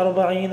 40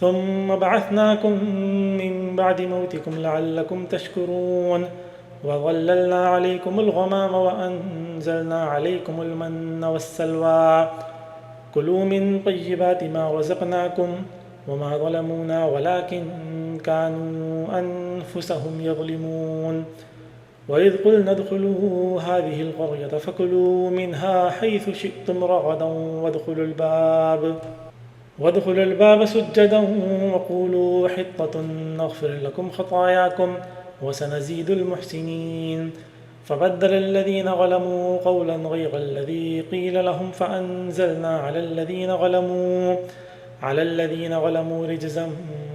ثم بعثناكم من بعد موتكم لعلكم تشكرون وظللنا عليكم الغمام وأنزلنا عليكم المن والسلوى كلوا من طيبات ما رزقناكم وما ظلمونا ولكن كانوا أنفسهم يظلمون وإذ قلنا ادخلوا هذه القرية فكلوا منها حيث شئتم رغدا وادخلوا الباب سجدا وقولوا حطة نغفر لكم خطاياكم وسنزيد المحسنين فبدل الذين ظلموا قولا غير الذي قيل لهم فأنزلنا على الذين ظلموا رجزا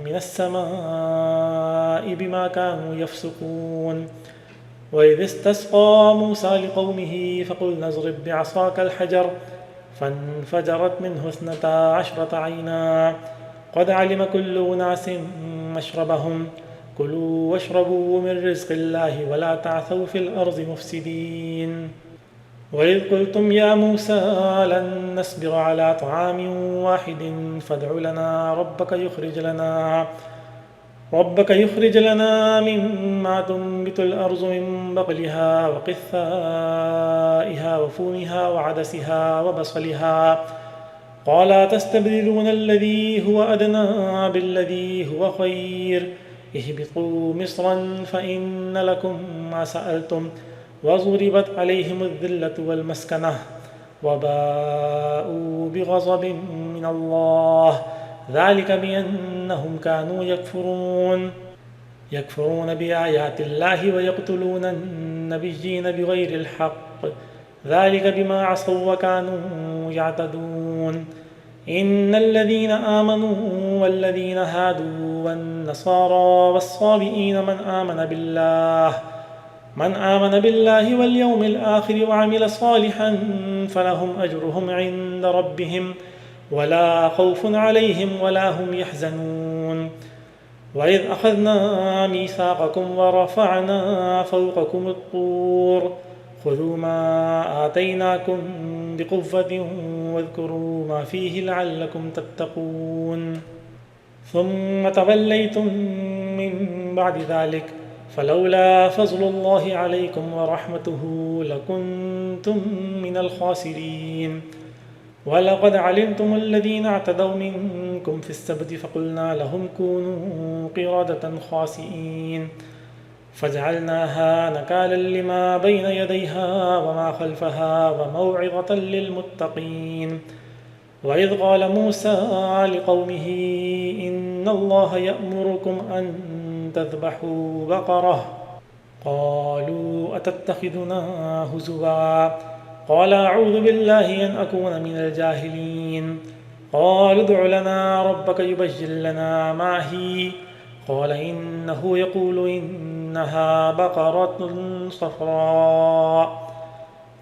من السماء بما كانوا يفسقون وإذ استسقى موسى لقومه فقلنا اضرب بعصاك الحجر فانفجرت منه 12 عينا قد علم كل أناس مشربهم كلوا واشربوا من رزق الله ولا تعثوا في الأرض مفسدين وإذ قلتم يا موسى لن نصبر على طعام واحد فادع لنا ربك يخرج لنا مما تنبت الأرض من بقلها وقثائها وفومها وعدسها وبصلها قال تستبدلون الذي هو أدنى بالذي هو خير اهبطوا مصرا فإن لكم ما سألتم وضربت عليهم الذلة والمسكنة وباءوا بغضب من الله ذلك بأنهم كانوا يكفرون بآيات الله ويقتلون النبيين بغير الحق ذلك بما عصوا وكانوا يعتدون إن الذين آمنوا والذين هادوا والنصارى والصابئين من آمن بالله واليوم الآخر وعمل صالحا فلهم أجرهم عند ربهم ولا خوف عليهم ولا هم يحزنون وإذ أخذنا ميثاقكم ورفعنا فوقكم الطور خذوا ما آتيناكم بقوة واذكروا ما فيه لعلكم تتقون ثم توليتم من بعد ذلك فلولا فضل الله عليكم ورحمته لكنتم من الخاسرين ولقد علمتم الذين اعتدوا منكم في السبت فقلنا لهم كونوا قردة خاسئين فجعلناها نكالا لما بين يديها وما خلفها وموعظة للمتقين وإذ قال موسى لقومه إن الله يأمركم أن تذبحوا بقرة قالوا أتتخذنا هزوا قال أعوذ بالله أن أكون من الجاهلين قال ادع لنا ربك يبين لنا ما هي قال إنه يقول إنها بقرة صفراء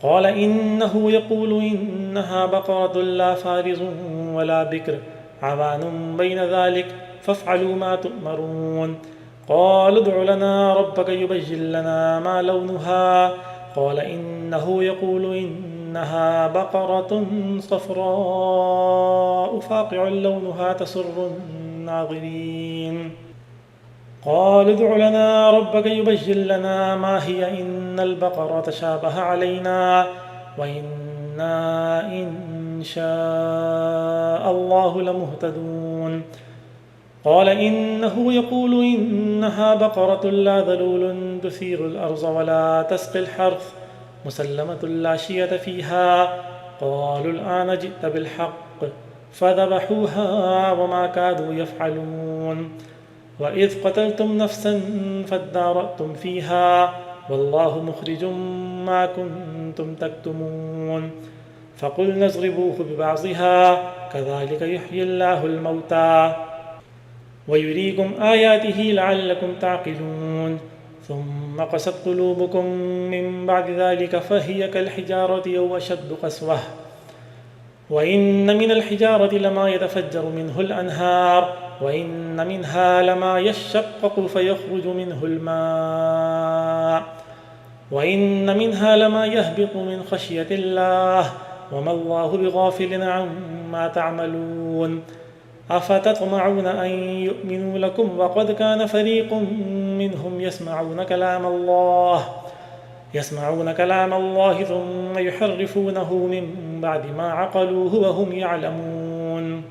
قال إنه يقول إنها بقرة لا فارض ولا بكر عوان بين ذلك فافعلوا ما تؤمرون قال ادع لنا ربك يبين لنا ما لونها قال إنه يقول إنها بقرة صفراء فاقع لونها تسر الناظرين قال ادع لنا ربك يبين لنا ما هي إن البقرة تشابه علينا وإنا إن شاء الله لمهتدون قال إنه يقول إنها بقرة لا ذلول تثير الأرض ولا تسقي الحرث مسلمة لا شية فيها قالوا الآن جئت بالحق فذبحوها وما كادوا يفعلون وإذ قتلتم نفسا فادارأتم فيها والله مخرج ما كنتم تكتمون فقلنا اضربوه ببعضها كذلك يحيي الله الموتى ويريكم آياته لعلكم تعقلون ثم قست قلوبكم من بعد ذلك فهي كالحجارة أو أشد قسوة وإن من الحجارة لما يتفجر منه الأنهار وإن منها لما يشقق فيخرج منه الماء وإن منها لما يهبط من خشية الله وما الله بغافل عما تعملون أفتطمعون أن يؤمنوا لكم وقد كان فريق منهم يسمعون كلام الله ثم يحرفونه من بعد ما عقلوه وهم يعلمون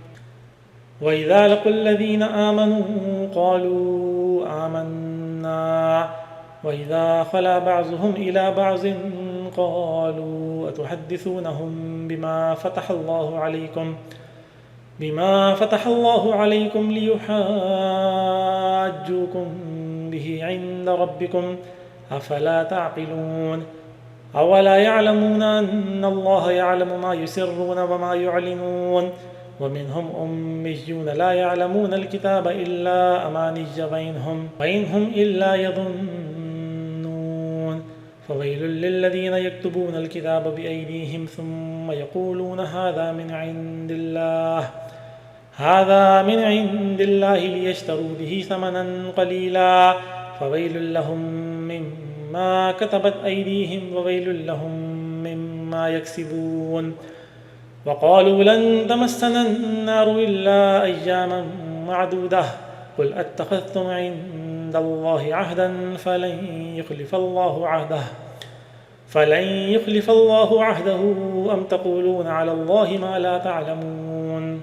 وإذا لقوا الذين آمنوا قالوا آمنا وإذا خلا بعضهم إلى بعض قالوا أتحدثونهم بما فتح الله عليكم ليحاجوكم به عند ربكم أفلا تعقلون أولا يعلمون أن الله يعلم ما يسرون وما يعلنون ومنهم أميون لا يعلمون الكتاب إلا أماني وإنهم إلا يظنون فويل للذين يكتبون الكتاب بأيديهم ثم يقولون هذا من عند الله ليشتروا به ثمنا قليلا فويل لهم مما كتبت أيديهم وويل لهم مما يكسبون وقالوا لن تمسنا النار إلا أياما معدودة قل أتخذتم عند الله عهدا فلن يخلف الله عهده أم تقولون على الله ما لا تعلمون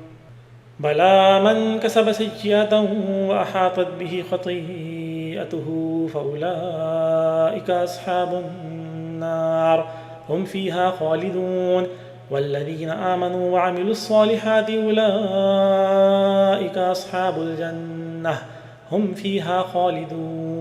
بلى من كسب سيئة وأحاطت به خطيئته فأولئك أصحاب النار هم فيها خالدون والذين آمنوا وعملوا الصالحات أولئك أصحاب الجنة هم فيها خالدون